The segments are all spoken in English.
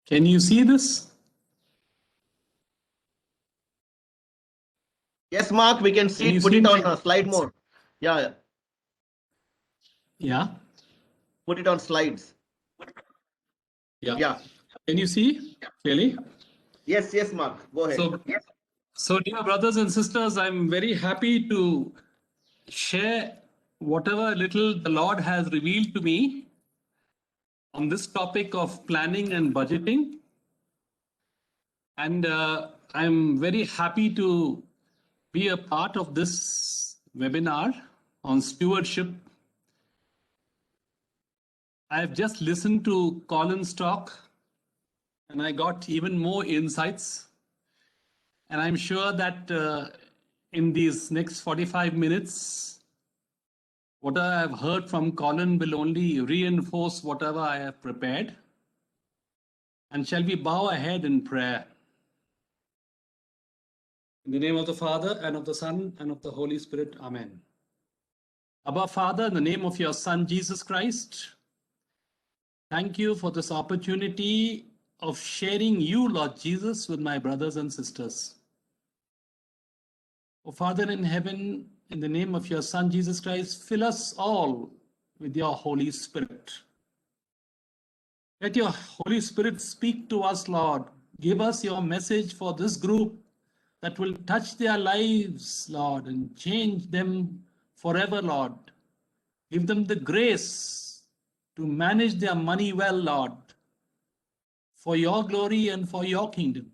Can you see this? Yes, Mark, we can see. Put it on slide more. Yeah. Yeah. Put it on slides. Yeah. Can you see clearly? Yes, Mark. Go ahead. So dear brothers and sisters, I'm very happy to share whatever little the Lord has revealed to me on this topic of planning and budgeting. And I'm very happy to be a part of this webinar on stewardship. I've just listened to Colin's talk and I got even more insights. And I'm sure that in these next 45 minutes, what I have heard from Colin will only reinforce whatever I have prepared. And shall we bow ahead in prayer? In the name of the Father, and of the Son, and of the Holy Spirit. Amen. Abba, Father, in the name of your Son, Jesus Christ, thank you for this opportunity of sharing you, Lord Jesus, with my brothers and sisters. O Father in heaven, in the name of your Son, Jesus Christ, fill us all with your Holy Spirit. Let your Holy Spirit speak to us, Lord. Give us your message for this group that will touch their lives, Lord, and change them forever, Lord. Give them the grace to manage their money well, Lord, for your glory and for your kingdom.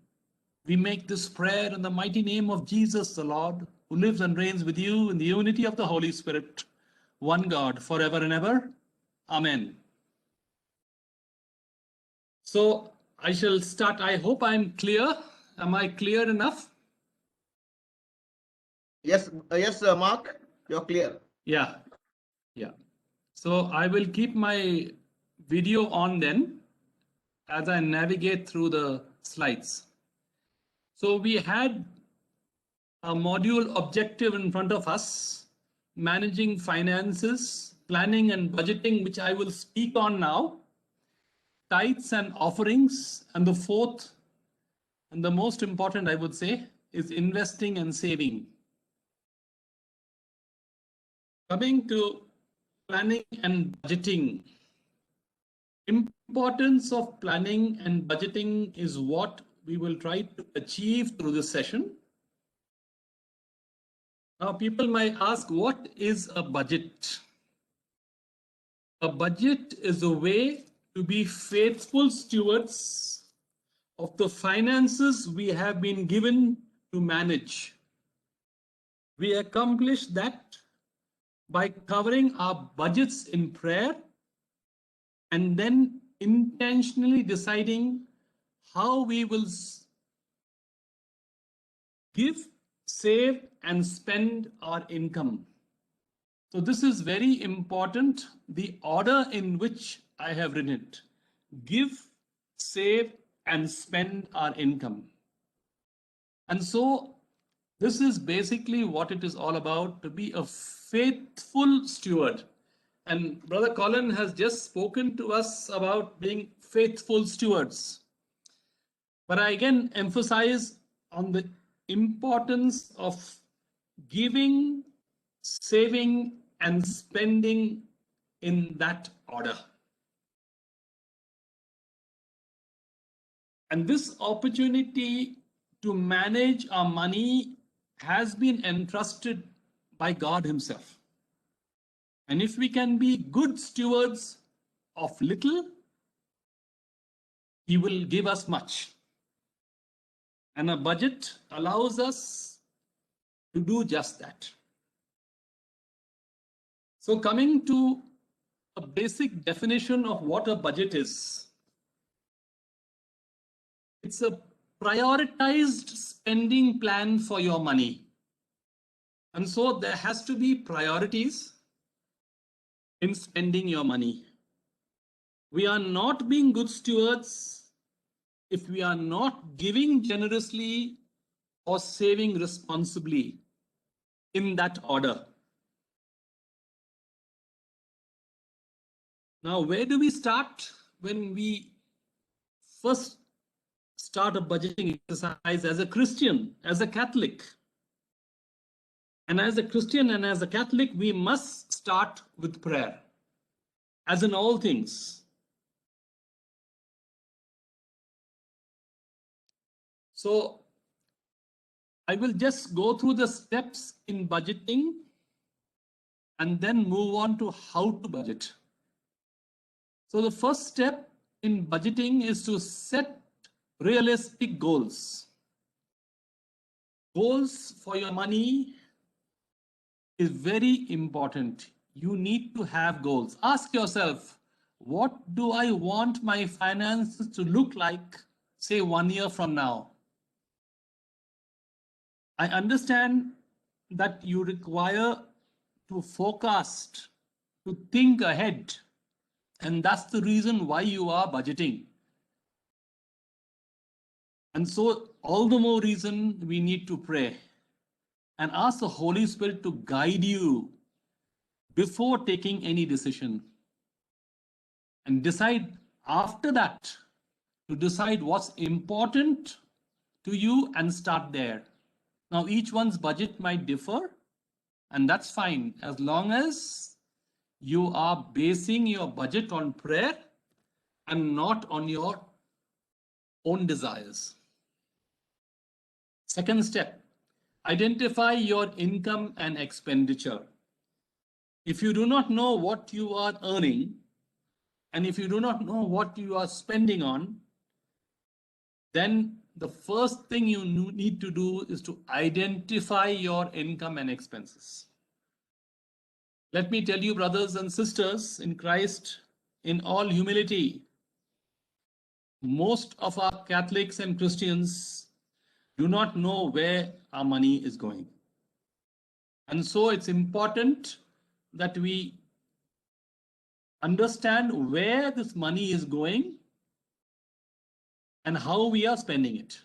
We make this prayer in the mighty name of Jesus, the Lord, who lives and reigns with you in the unity of the Holy Spirit, one God, forever and ever. Amen. So I shall start. I hope I'm clear. Am I clear enough? Yes, Mark, you're clear. Yeah. So I will keep my video on then as I navigate through the slides. So we had a module objective in front of us, managing finances, planning and budgeting, which I will speak on now, tithes and offerings, and the fourth, and the most important, I would say, is investing and saving. Coming to planning and budgeting, importance of planning and budgeting is what we will try to achieve through this session. Now, people might ask, what is a budget? A budget is a way to be faithful stewards of the finances we have been given to manage. We accomplish that by covering our budgets in prayer and then intentionally deciding how we will give, save, and spend our income. So this is very important, the order in which I have written it. Give, save, and spend our income. And so this is basically what it is all about, to be a faithful steward. And Brother Colin has just spoken to us about being faithful stewards. But I again emphasize on the importance of giving, saving, and spending in that order. And this opportunity to manage our money has been entrusted by God Himself. And if we can be good stewards of little, He will give us much. And a budget allows us to do just that. So coming to a basic definition of what a budget is. It's a prioritized spending plan for your money. And so there has to be priorities in spending your money. We are not being good stewards if we are not giving generously or saving responsibly in that order. Now, where do we start when we first start a budgeting exercise as a Christian, as a Catholic. And as a Christian and as a Catholic, we must start with prayer, as in all things. So I will just go through the steps in budgeting and then move on to how to budget. So the first step in budgeting is to set realistic goals. Goals for your money is very important. You need to have goals. Ask yourself, what do I want my finances to look like, say 1 year from now? I understand that you require to forecast, to think ahead. And that's the reason why you are budgeting. And so all the more reason we need to pray and ask the Holy Spirit to guide you before taking any decision. And decide after that to decide what's important to you and start there. Now, each one's budget might differ, and that's fine as long as you are basing your budget on prayer and not on your own desires. Second step, identify your income and expenditure. If you do not know what you are earning, and if you do not know what you are spending on, then the first thing you need to do is to identify your income and expenses. Let me tell you, brothers and sisters in Christ, in all humility, most of our Catholics and Christians do not know where our money is going. And so it's important that we understand where this money is going and how we are spending it.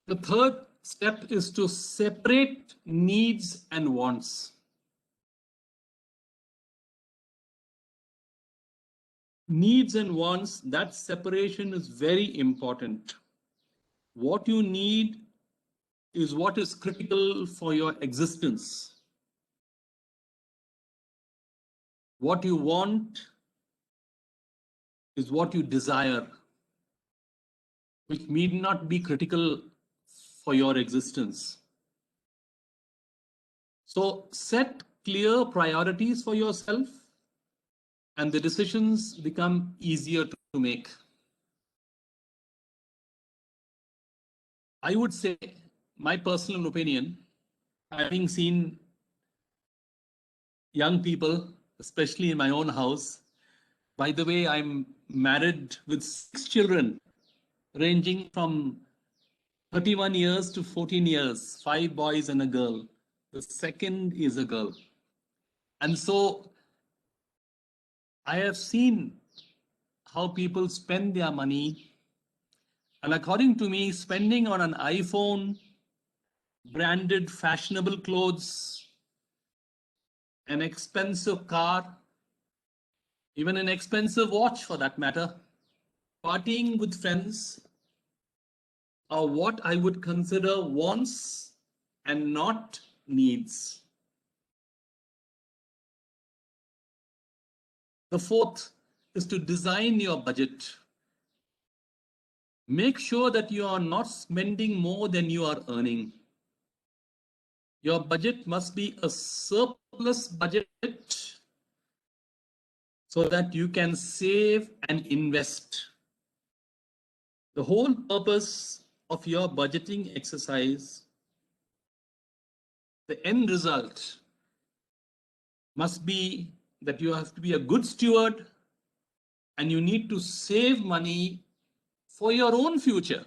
The third step is to separate needs and wants. Needs and wants, that separation is very important. What you need is what is critical for your existence. What you want is what you desire, which need not be critical for your existence. So set clear priorities for yourself, and the decisions become easier to make. I would say, my personal opinion, having seen young people, especially in my own house. By the way, I'm married with 6 children, ranging from 31 years to 14 years, 5 boys and a girl. The second is a girl. And so I have seen how people spend their money. And according to me, spending on an iPhone, branded fashionable clothes, an expensive car, even an expensive watch for that matter, partying with friends are what I would consider wants and not needs. The fourth is to design your budget. Make sure that you are not spending more than you are earning. Your budget must be a surplus budget so that you can save and invest. The whole purpose of your budgeting exercise, the end result must be that you have to be a good steward and you need to save money for your own future.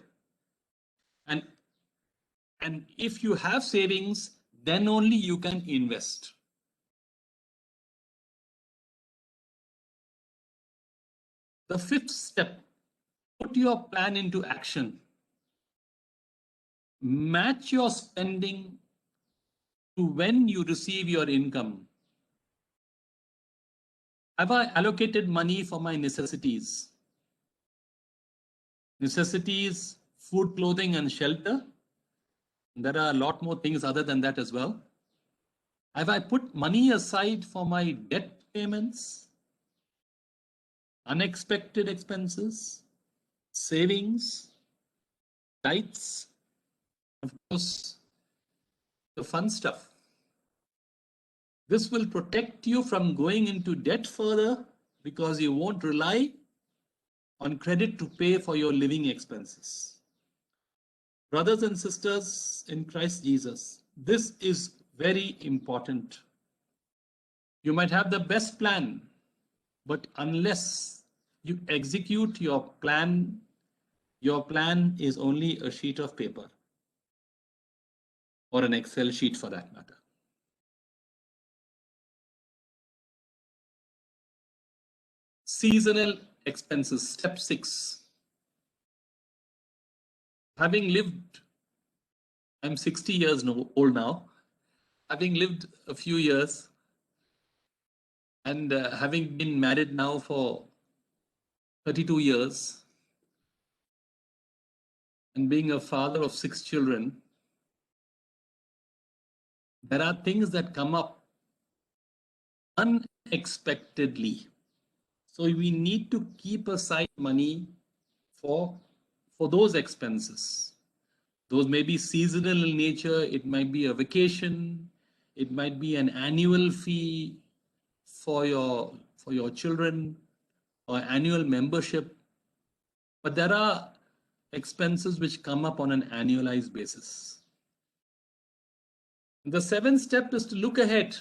And if you have savings, then only you can invest. The fifth step, put your plan into action. Match your spending to when you receive your income. Have I allocated money for my necessities? Necessities, food, clothing, and shelter. There are a lot more things other than that as well. Have I put money aside for my debt payments, unexpected expenses, savings, tithes, of course, the fun stuff? This will protect you from going into debt further because you won't rely on credit to pay for your living expenses. Brothers and sisters in Christ Jesus, this is very important. You might have the best plan, but unless you execute your plan is only a sheet of paper, or an Excel sheet for that matter. Seasonal expenses, step 6. Having lived, I'm 60 years old now, having lived a few years, and having been married now for 32 years, and being a father of 6 children, there are things that come up unexpectedly. So we need to keep aside money for those expenses. Those may be seasonal in nature. It might be a vacation. It might be an annual fee for your children, or annual membership. But there are expenses which come up on an annualized basis. The 7th step is to look ahead.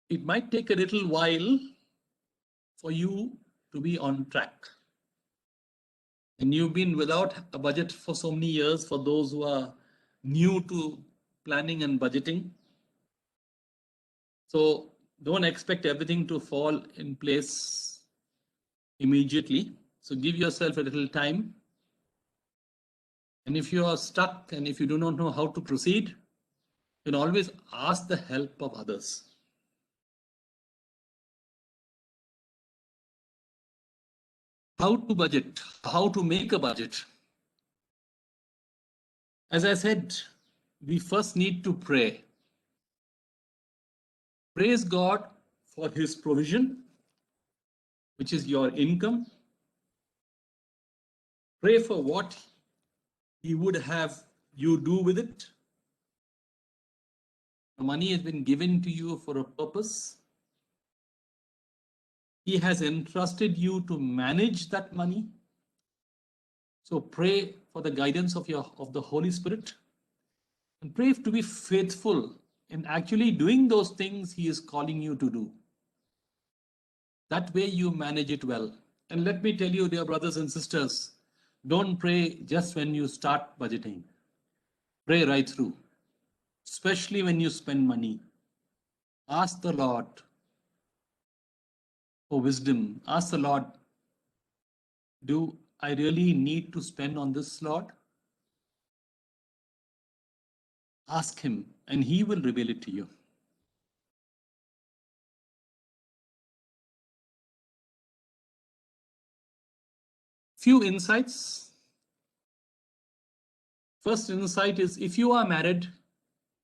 It might take a little while for you to be on track. And you've been without a budget for so many years, for those who are new to planning and budgeting. So don't expect everything to fall in place immediately. So give yourself a little time. And if you are stuck and if you do not know how to proceed, you can always ask the help of others. How to budget, how to make a budget. As I said, we first need to pray. Praise God for His provision, which is your income. Pray for what He would have you do with it. The money has been given to you for a purpose. He has entrusted you to manage that money. So pray for the guidance of the Holy Spirit, and pray to be faithful in actually doing those things He is calling you to do. That way you manage it well. And let me tell you, dear brothers and sisters, don't pray just when you start budgeting. Pray right through, especially when you spend money. Ask the Lord for wisdom. Ask the Lord, do I really need to spend on this, Lord? Ask Him, and He will reveal it to you. Few insights. First insight is, if you are married,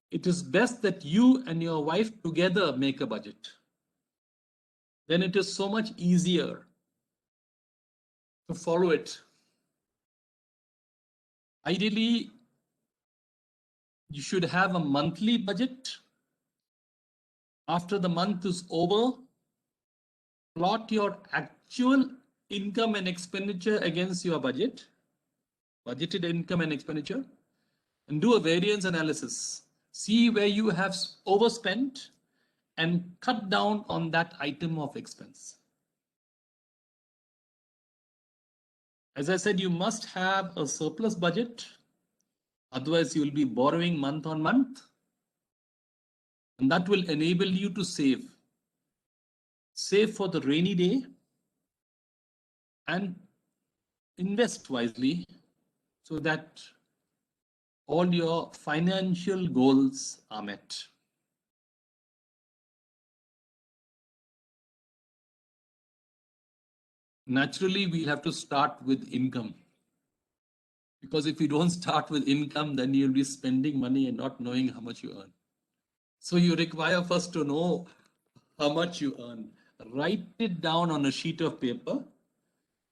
it is best that you and your wife together make a budget. Then it is so much easier to follow it. Ideally, you should have a monthly budget. After the month is over, plot your actual income and expenditure against your budget, budgeted income and expenditure, and do a variance analysis. See where you have overspent and cut down on that item of expense. As I said, you must have a surplus budget. Otherwise, you will be borrowing month on month. And that will enable you to save. Save for the rainy day and invest wisely so that all your financial goals are met. Naturally, we'll have to start with income. Because if you don't start with income, then you'll be spending money and not knowing how much you earn. So you require first to know how much you earn. Write it down on a sheet of paper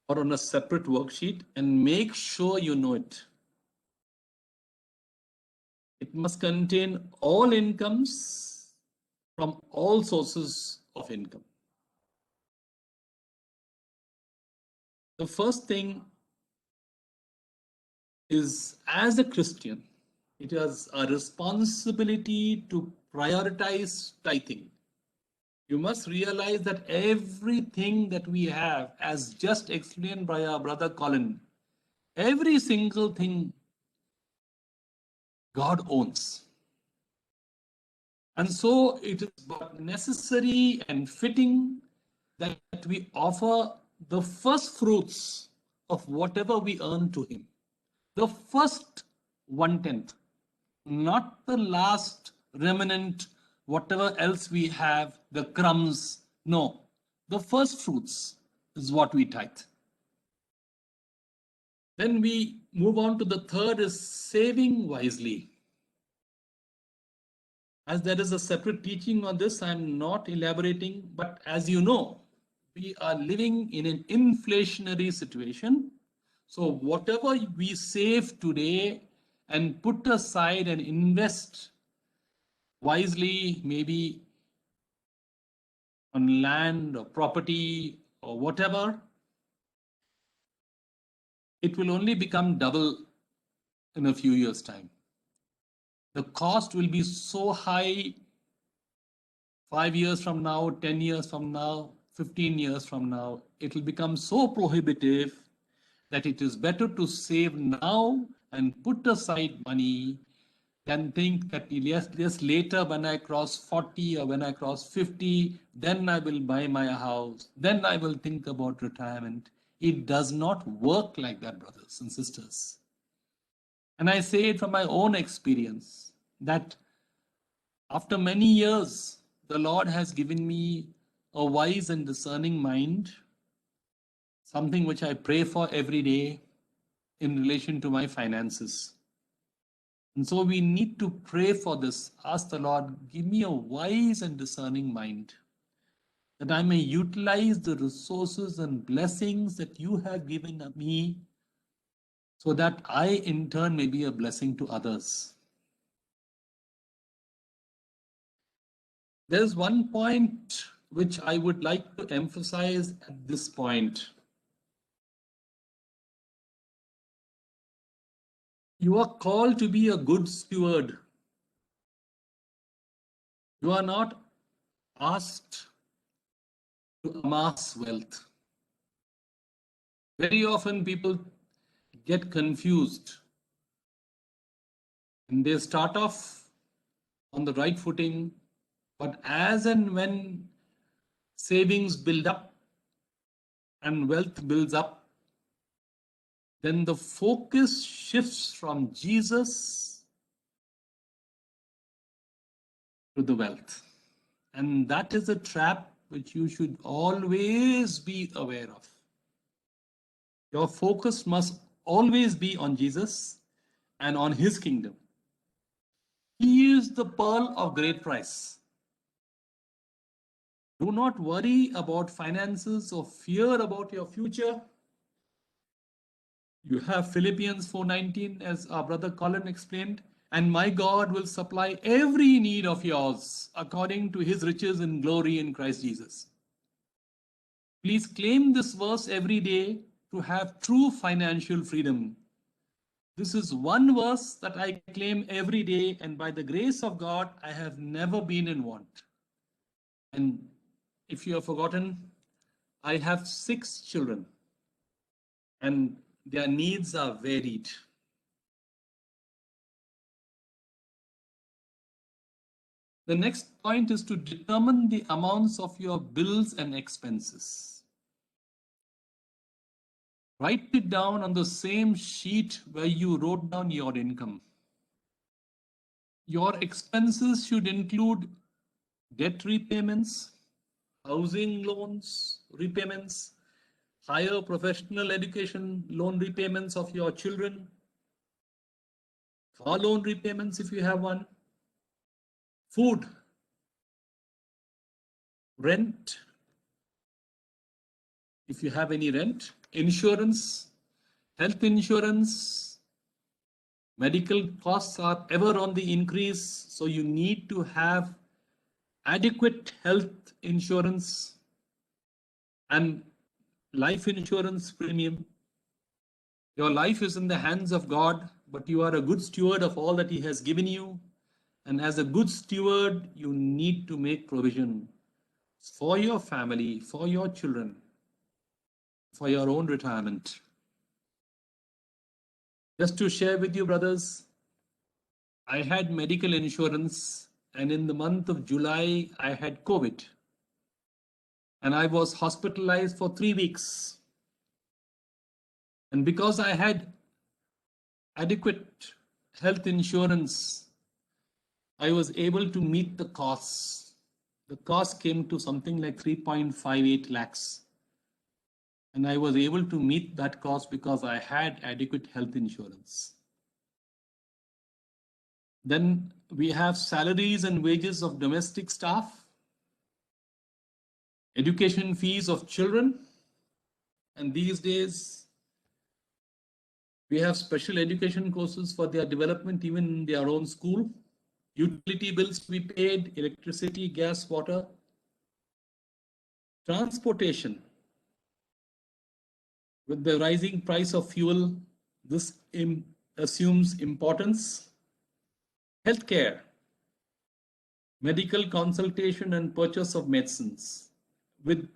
or on a separate worksheet and make sure you know it. It must contain all incomes from all sources of income. The first thing is, as a Christian, it is a responsibility to prioritize tithing. You must realize that everything that we have, as just explained by our brother Colin, every single thing God owns. And so it is but necessary and fitting that we offer the first fruits of whatever we earn to Him. The first 1/10, not the last remnant, whatever else we have, the crumbs. No, the first fruits is what we tithe. Then we move on to the third, is saving wisely. As there is a separate teaching on this, I'm not elaborating, but as you know, we are living in an inflationary situation. So whatever we save today and put aside and invest wisely, maybe on land or property or whatever, it will only become double in a few years' time. The cost will be so high 5 years from now, 10 years from now, 15 years from now, it will become so prohibitive that it is better to save now and put aside money than think that yes, later when I cross 40 or when I cross 50, then I will buy my house, then I will think about retirement. It does not work like that, brothers and sisters. And I say it from my own experience that after many years, the Lord has given me a wise and discerning mind, something which I pray for every day in relation to my finances. And so we need to pray for this. Ask the Lord, give me a wise and discerning mind, that I may utilize the resources and blessings that you have given me, so that I in turn may be a blessing to others. There's one point which I would like to emphasize at this point. You are called to be a good steward. You are not asked to amass wealth. Very often people get confused and they start off on the right footing, but as and when savings build up and wealth builds up, then the focus shifts from Jesus to the wealth. And that is a trap which you should always be aware of. Your focus must always be on Jesus and on His kingdom. He is the pearl of great price. Do not worry about finances or fear about your future. You have Philippians 4:19, as our brother Colin explained, and my God will supply every need of yours according to His riches in glory in Christ Jesus. Please claim this verse every day to have true financial freedom. This is one verse that I claim every day, and by the grace of God, I have never been in want. And if you have forgotten, I have 6 children and their needs are varied. The next point is to determine the amounts of your bills and expenses. Write it down on the same sheet where you wrote down your income. Your expenses should include debt repayments, housing loans repayments, higher professional education loan repayments of your children, car loan repayments if you have one, food, rent, if you have any rent, insurance, health insurance. Medical costs are ever on the increase, so you need to have adequate health insurance and life insurance premium. Your life is in the hands of God, but you are a good steward of all that He has given you. And as a good steward, you need to make provision for your family, for your children, for your own retirement. Just to share with you, brothers, I had medical insurance, and in the month of July, I had COVID. And I was hospitalized for 3 weeks. And because I had adequate health insurance, I was able to meet the costs. The cost came to something like 3.58 lakhs. And I was able to meet that cost because I had adequate health insurance. Then we have salaries and wages of domestic staff, education fees of children, and these days we have special education courses for their development even in their own school, utility bills to be paid, electricity, gas, water, transportation. With the rising price of fuel, this assumes importance. Healthcare, medical consultation and purchase of medicines. With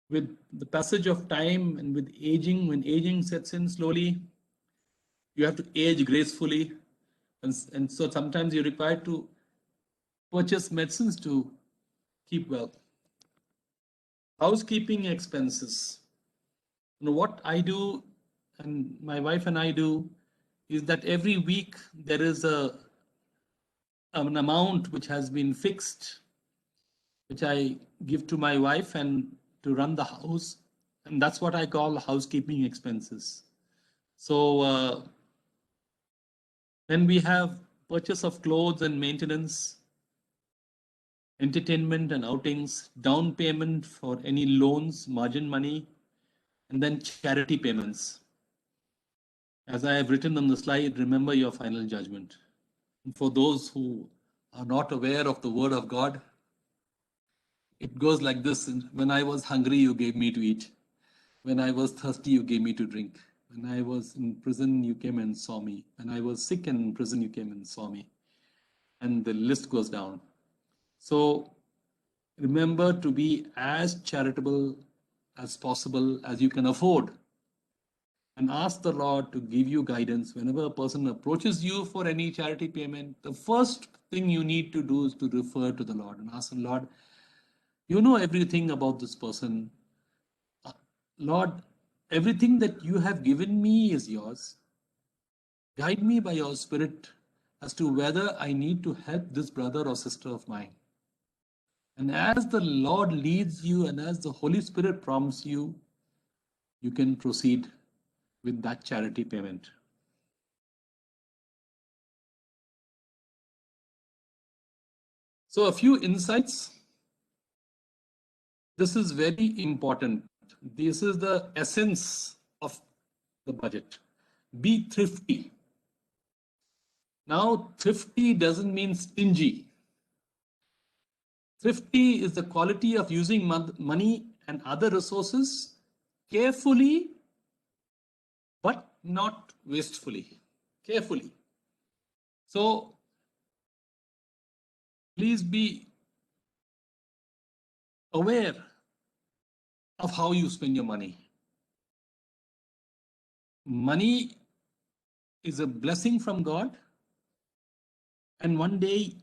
the passage of time and with aging, when aging sets in slowly, you have to age gracefully. And so sometimes you're required to purchase medicines to keep well. Housekeeping expenses. You know, what I do and my wife and I do is that every week there is an amount which has been fixed, which I give to my wife and to run the house. And that's what I call housekeeping expenses. So then we have purchase of clothes and maintenance, entertainment and outings, down payment for any loans, margin money, and then charity payments. As I have written on the slide, remember your final judgment. And for those who are not aware of the word of God, it goes like this: when I was hungry, you gave me to eat. When I was thirsty, you gave me to drink. When I was in prison, you came and saw me. When I was sick and in prison, you came and saw me. And the list goes down. So remember to be as charitable as possible as you can afford. And ask the Lord to give you guidance. Whenever a person approaches you for any charity payment, the first thing you need to do is to refer to the Lord and ask the Lord, you know everything about this person. Lord, everything that you have given me is yours. Guide me by your Spirit as to whether I need to help this brother or sister of mine. And as the Lord leads you and as the Holy Spirit prompts you, you can proceed with that charity payment. So a few insights. This is very important. This is the essence of the budget. Be thrifty. Now, thrifty doesn't mean stingy. Thrifty is the quality of using money and other resources carefully, but not wastefully. Carefully. So, please be aware of how you spend your money. Money is a blessing from God, and one day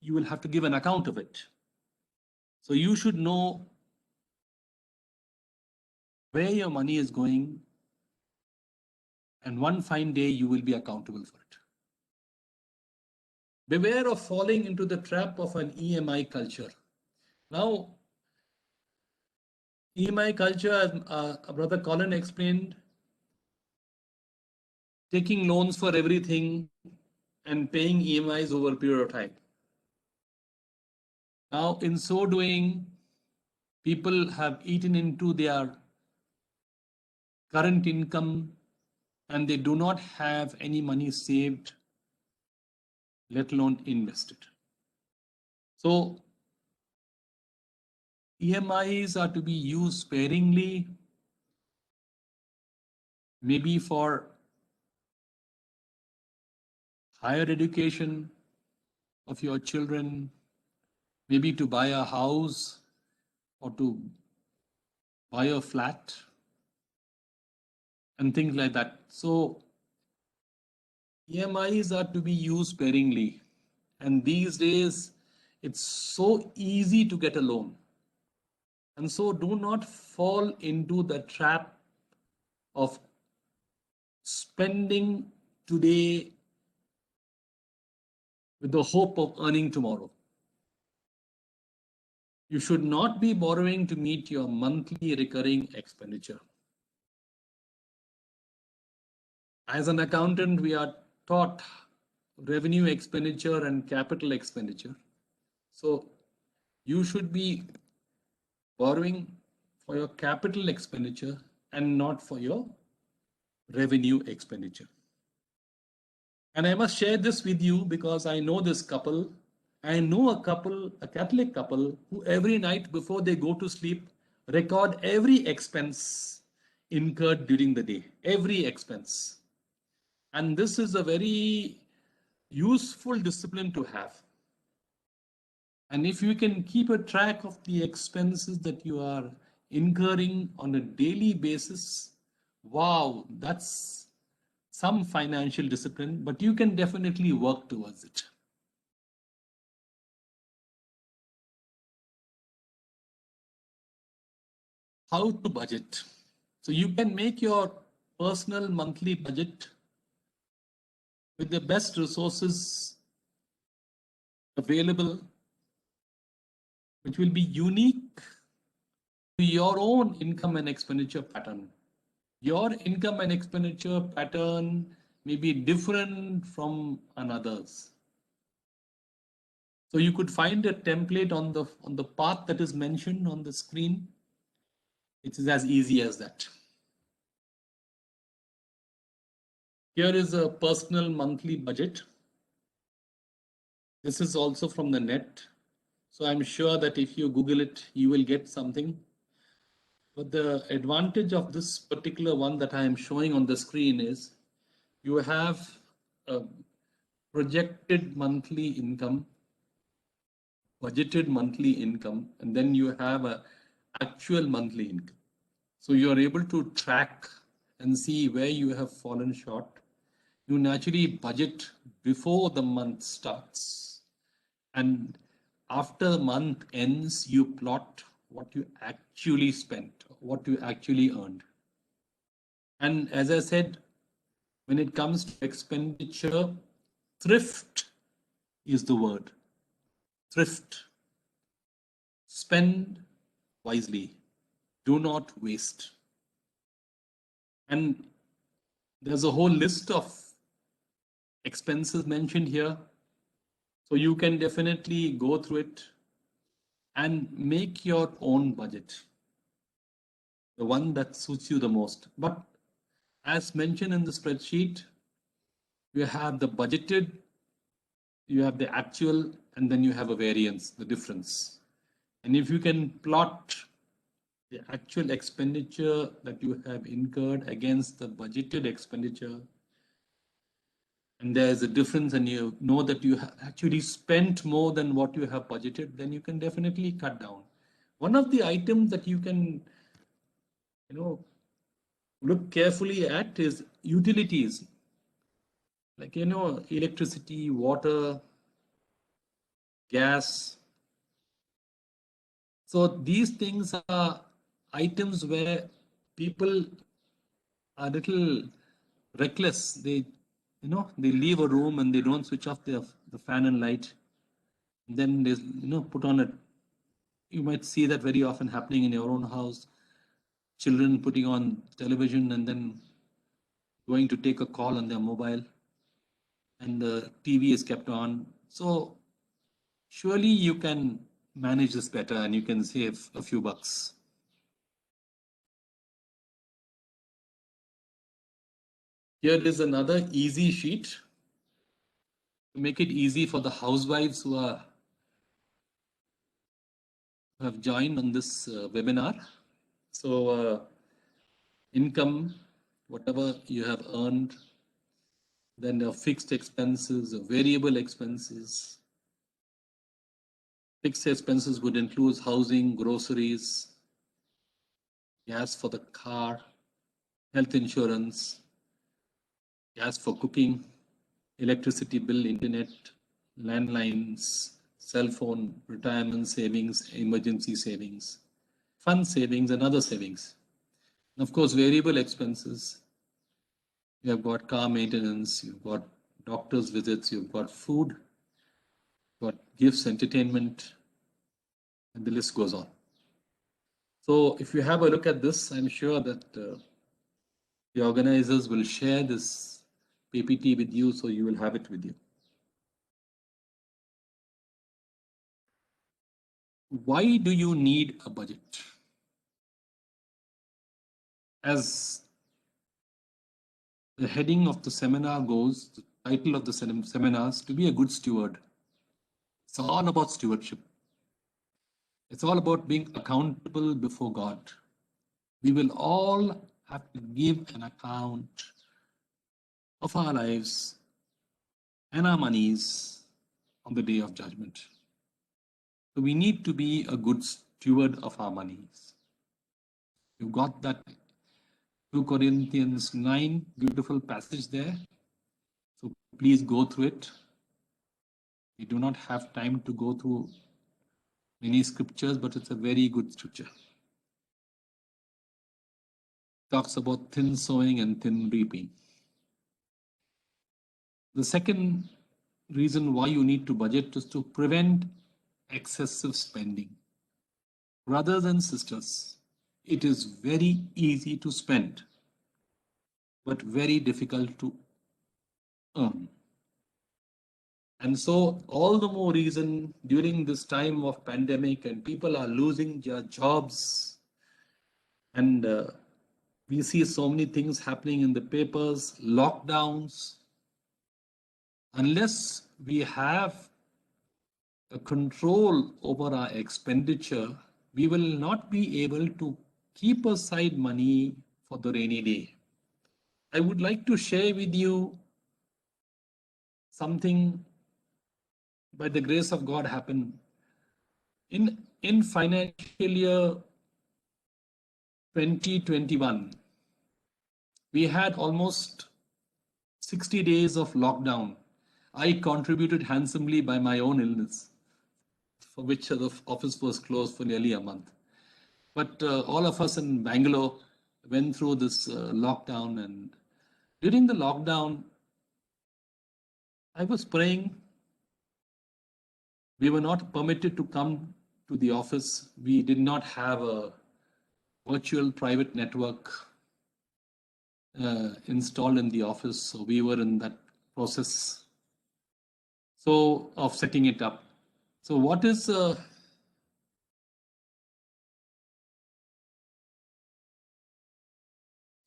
you will have to give an account of it. So you should know where your money is going, and one fine day you will be accountable for it. Beware of falling into the trap of an EMI culture. Now, EMI culture, as Brother Colin explained, taking loans for everything and paying EMIs over a period of time. Now, in so doing, people have eaten into their current income and they do not have any money saved, let alone invested. So, EMIs are to be used sparingly, maybe for higher education of your children, maybe to buy a house or to buy a flat and things like that. So EMIs are to be used sparingly. And these days, it's so easy to get a loan. And so do not fall into the trap of spending today with the hope of earning tomorrow. You should not be borrowing to meet your monthly recurring expenditure. As an accountant, we are taught revenue expenditure and capital expenditure. So you should be borrowing for your capital expenditure and not for your revenue expenditure. And I must share this with you because I know this couple. I know a couple, a Catholic couple, who every night before they go to sleep record every expense incurred during the day, every expense. And this is a very useful discipline to have. And if you can keep a track of the expenses that you are incurring on a daily basis, wow, that's some financial discipline, but you can definitely work towards it. How to budget? So you can make your personal monthly budget with the best resources available, which will be unique to your own income and expenditure pattern. Your income and expenditure pattern may be different from another's. So you could find a template on the path that is mentioned on the screen. It is as easy as that. Here is a personal monthly budget. This is also from the net. So I'm sure that if you Google it, you will get something. But the advantage of this particular one that I am showing on the screen is you have a projected monthly income, budgeted monthly income, and then you have an actual monthly income. So you are able to track and see where you have fallen short. You naturally budget before the month starts. And after the month ends, you plot what you actually spent, what you actually earned. And as I said, when it comes to expenditure, thrift is the word. Thrift. Spend wisely. Do not waste. And there's a whole list of expenses mentioned here. So you can definitely go through it and make your own budget, the one that suits you the most. But as mentioned in the spreadsheet, you have the budgeted, you have the actual, and then you have a variance, the difference. And if you can plot the actual expenditure that you have incurred against the budgeted expenditure, and there's a difference and you know that you have actually spent more than what you have budgeted, then you can definitely cut down. One of the items that you can, look carefully at is utilities, like, electricity, water, gas. So these things are items where people are little reckless. They leave a room and they don't switch off the fan and light. Then they, put on a, you might see that very often happening in your own house. Children putting on television and then going to take a call on their mobile, and the TV is kept on. So surely you can manage this better and you can save a few bucks. Here is another easy sheet to make it easy for the housewives who have joined on this webinar. So income, whatever you have earned, then the fixed expenses, the variable expenses. Fixed expenses would include housing, groceries, gas for the car, health insurance, gas for cooking, electricity bill, internet, landlines, cell phone, retirement savings, emergency savings, fund savings, and other savings. And of course, variable expenses. You have got car maintenance, you've got doctor's visits, you've got food, you've got gifts, entertainment, and the list goes on. So if you have a look at this, I'm sure that the organizers will share this PPT with you, so you will have it with you. Why do you need a budget? As the heading of the seminar goes, the title of the seminar is to be a good steward. It's all about stewardship. It's all about being accountable before God. We will all have to give an account of our lives and our monies on the day of judgment. So we need to be a good steward of our monies. You've got that 2 Corinthians 9 beautiful passage there. So please go through it. We do not have time to go through many scriptures, but it's a very good scripture. Talks about thin sowing and thin reaping. The second reason why you need to budget is to prevent excessive spending. Brothers and sisters, it is very easy to spend, but very difficult to earn. And so all the more reason during this time of pandemic and people are losing their jobs, and we see so many things happening in the papers, lockdowns. Unless we have a control over our expenditure, we will not be able to keep aside money for the rainy day. I would like to share with you something by the grace of God happened in financial year 2021. We had almost 60 days of lockdown. I contributed handsomely by my own illness, for which the office was closed for nearly a month. But all of us in Bangalore went through this lockdown, and during the lockdown, I was praying. We were not permitted to come to the office. We did not have a virtual private network installed in the office, so we were in that process of setting it up. So what is so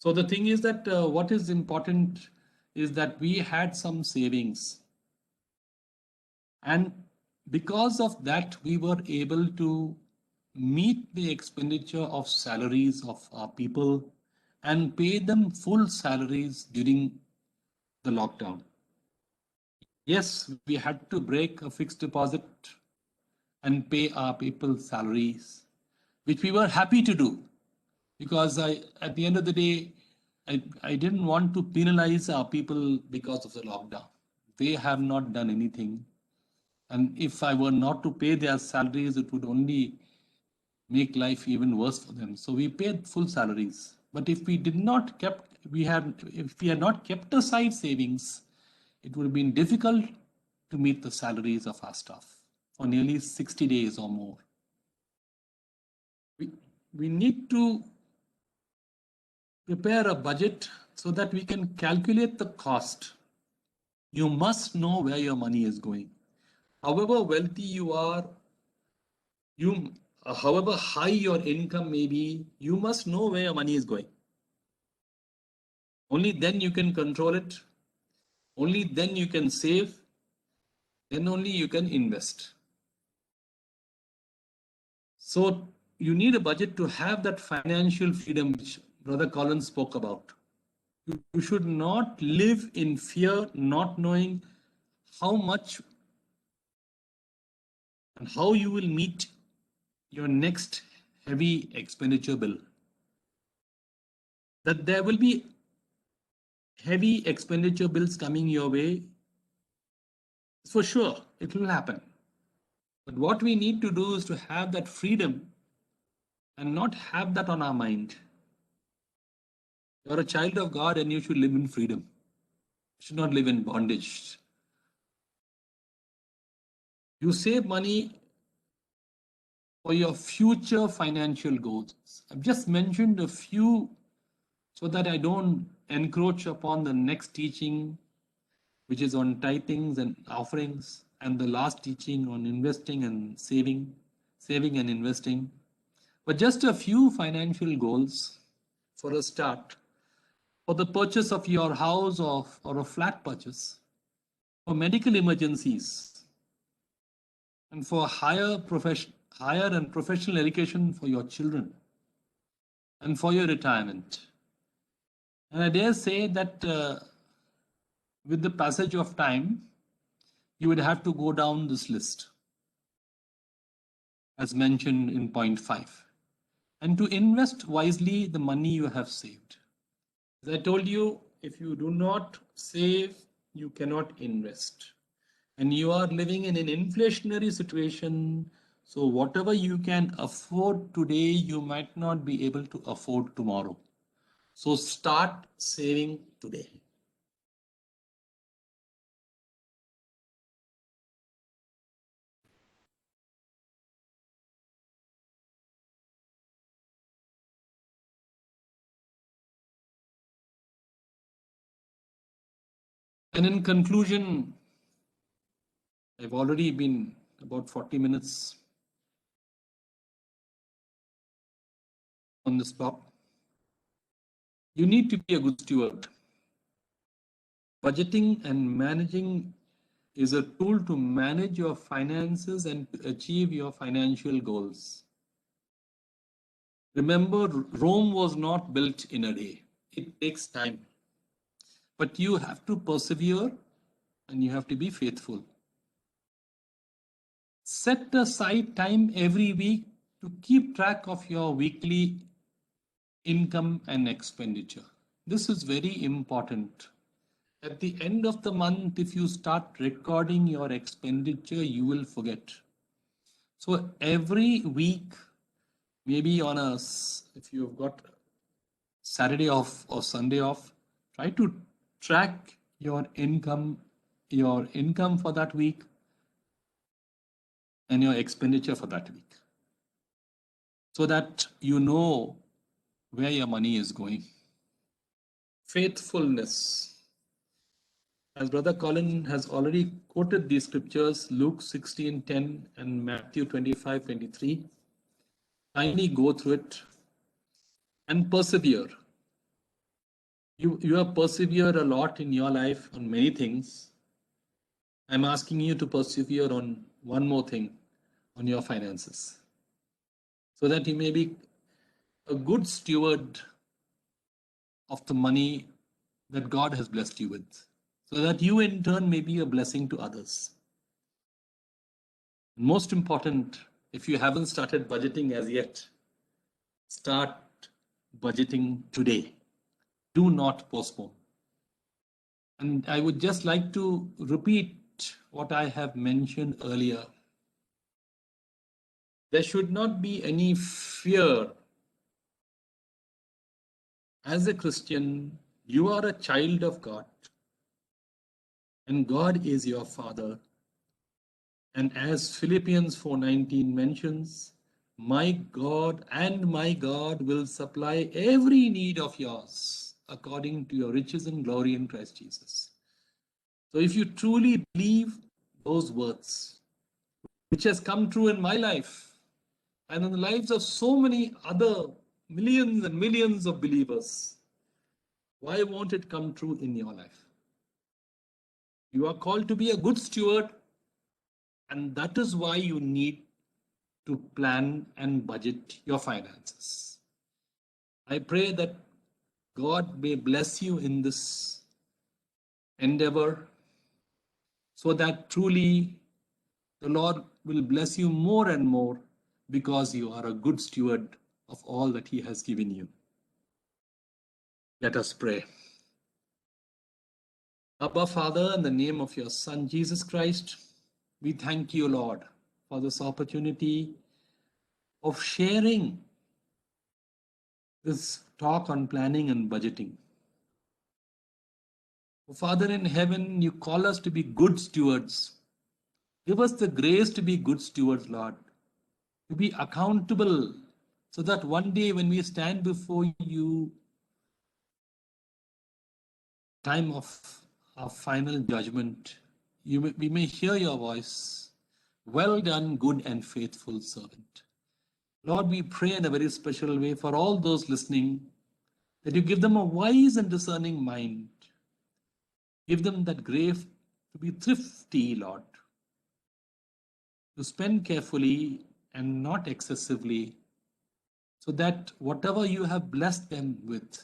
the thing is that what is important is that we had some savings, and because of that we were able to meet the expenditure of salaries of our people and pay them full salaries during the lockdown. Yes, we had to break a fixed deposit and pay our people salaries, which we were happy to do, because at the end of the day, I didn't want to penalize our people because of the lockdown. They have not done anything. And if I were not to pay their salaries, it would only make life even worse for them. So we paid full salaries. But if we did not kept, if we had not kept aside savings, it would have been difficult to meet the salaries of our staff for nearly 60 days or more. We need to prepare a budget so that we can calculate the cost. You must know where your money is going. However wealthy you are, however high your income may be, you must know where your money is going. Only then you can control it. Only then you can save. Then only you can invest. So you need a budget to have that financial freedom which Brother Collins spoke about. You should not live in fear, not knowing how much and how you will meet your next heavy expenditure bill. That there will be heavy expenditure bills coming your way, for sure, it will happen. But what we need to do is to have that freedom and not have that on our mind. You're a child of God and you should live in freedom. You should not live in bondage. You save money for your future financial goals. I've just mentioned a few so that I don't encroach upon the next teaching, which is on tithings and offerings, and the last teaching on investing and saving and investing. But just a few financial goals for a start, for the purchase of your house or a flat purchase, for medical emergencies, and for higher and professional education for your children, and for your retirement. And I dare say that with the passage of time, you would have to go down this list, as mentioned in point 5, and to invest wisely the money you have saved. As I told you, if you do not save, you cannot invest. And you are living in an inflationary situation. So whatever you can afford today, you might not be able to afford tomorrow. So start saving today. And in conclusion, I've already been about 40 minutes on the spot. You need to be a good steward. Budgeting and managing is a tool to manage your finances and to achieve your financial goals. Remember, Rome was not built in a day. It takes time. But you have to persevere and you have to be faithful. Set aside time every week to keep track of your weekly income and expenditure. This is very important. At the end of the month, if you start recording your expenditure, you will forget. So every week, maybe if you've got Saturday off or Sunday off, try to track your income for that week and your expenditure for that week, so that you know where your money is going. Faithfulness. As Brother Colin has already quoted these scriptures, Luke 16:10 and Matthew 25:23. Kindly go through it and persevere. You have persevered a lot in your life on many things. I'm asking you to persevere on one more thing, on your finances, so that you may be a good steward of the money that God has blessed you with, so that you in turn may be a blessing to others. Most important, if you haven't started budgeting as yet, Start budgeting today. Do not postpone. And I would just like to repeat what I have mentioned earlier. There should not be any fear. As a Christian, you are a child of God, and God is your Father. And as Philippians 4:19 mentions, my God and my God will supply every need of yours according to your riches and glory in Christ Jesus. So if you truly believe those words, which has come true in my life and in the lives of so many other millions and millions of believers, why won't it come true in your life? You are called to be a good steward, and that is why you need to plan and budget your finances. I pray that God may bless you in this endeavor so that truly the Lord will bless you more and more because you are a good steward of all that He has given you. Let us pray. Abba, Father, in the name of your Son, Jesus Christ, we thank you, Lord, for this opportunity of sharing this talk on planning and budgeting. Father in heaven, you call us to be good stewards. Give us the grace to be good stewards, Lord, to be accountable so that one day when we stand before you, time of our final judgment, we may hear your voice. Well done, good and faithful servant. Lord, we pray in a very special way for all those listening that you give them a wise and discerning mind. Give them that grace to be thrifty, Lord, to spend carefully and not excessively, so that whatever you have blessed them with,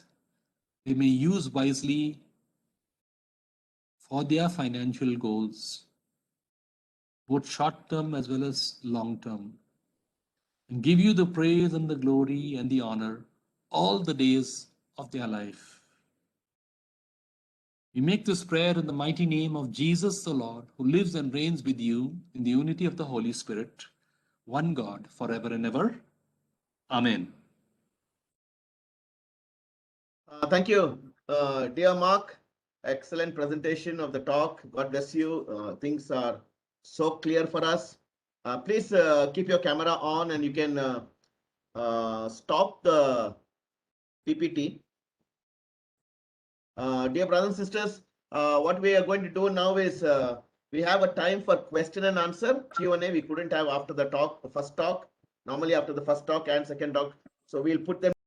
they may use wisely for their financial goals, both short term as well as long term, and give you the praise and the glory and the honor all the days of their life. We make this prayer in the mighty name of Jesus the Lord, who lives and reigns with you in the unity of the Holy Spirit, one God, forever and ever. Amen. Thank you, dear Mark. Excellent presentation of the talk. God bless you. Things are so clear for us. Please keep your camera on, and you can stop the PPT. Dear brothers and sisters, what we are going to do now is we have a time for question and answer, Q&A. We couldn't have after the talk, the first talk. Normally after the first talk and second talk. So we'll put them